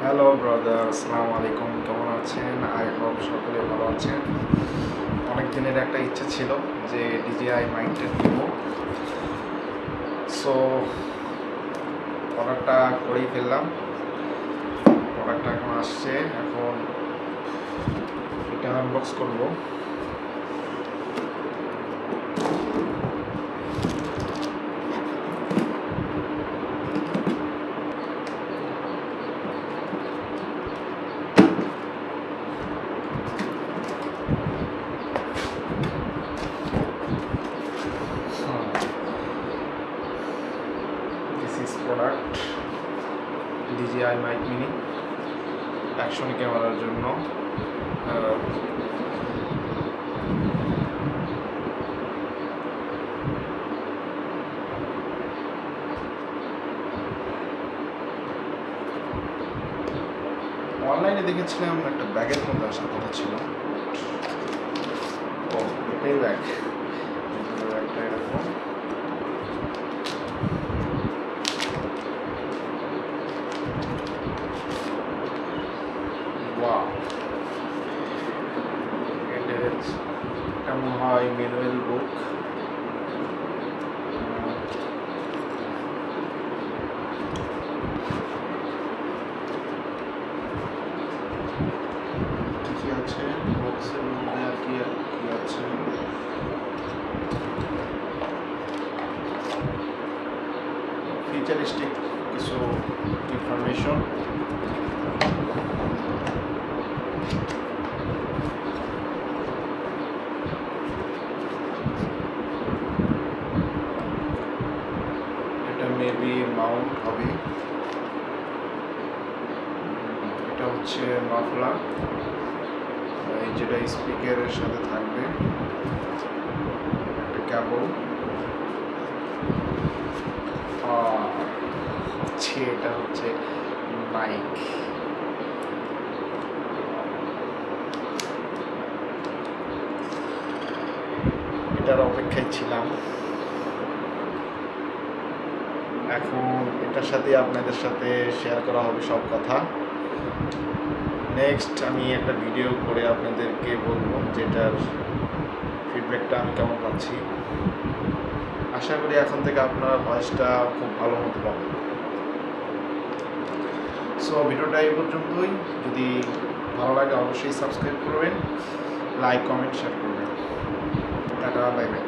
Hello brother, আসসালামু আলাইকুম। কেমন আছেন? আই হোপ সকলে ভালো আছেন। অনেক দিনের একটা ইচ্ছা ছিল যে ডিজিআই মাইকটা নিব। সো অর্ডারটা করেই ফেললাম। প্রোডাক্টটা এখন আসছে, এখন এটা আনবক্স করব। This is product DJI mic mini action ক্যামেরার জন্য। অনলাইনে দেখেছিলাম একটা ব্যাগের মধ্যে আসার কথা ছিল। ও, এটাই ব্যাগ। ব্যাগটা এরকম। ওয়াও, এটার কেমন হয় ম্যানুয়াল বুক। কি আছে বক্সের মধ্যে? আর কি আছে? ফিচারিস্টিক কিছু ইনফরমেশন। এটা মেবি মাউন্ট হবে। এটা হচ্ছে মাফলার, এই যেটা স্পিকারের সাথে থাকবে। একটা কেবল হচ্ছে, এটা হচ্ছে মাইক। এটার অপেক্ষায় ছিলাম। এখন এটার সাথে আপনাদের সাথে শেয়ার করা হবে সব কথা। নেক্সট আমি একটা ভিডিও করে আপনাদেরকে বলবো যেটার ফিডব্যাকটা আমি কেমন পাচ্ছি। আশা করি এখন থেকে আপনারা ভয়েসটা খুব ভালো মতো পাবেন। সো ভিডিওটা এই পর্যন্তই। যদি ভালো লাগে অবশ্যই সাবস্ক্রাইব করবেন, লাইক কমেন্ট শেয়ার করবেন। Tata, bye bye.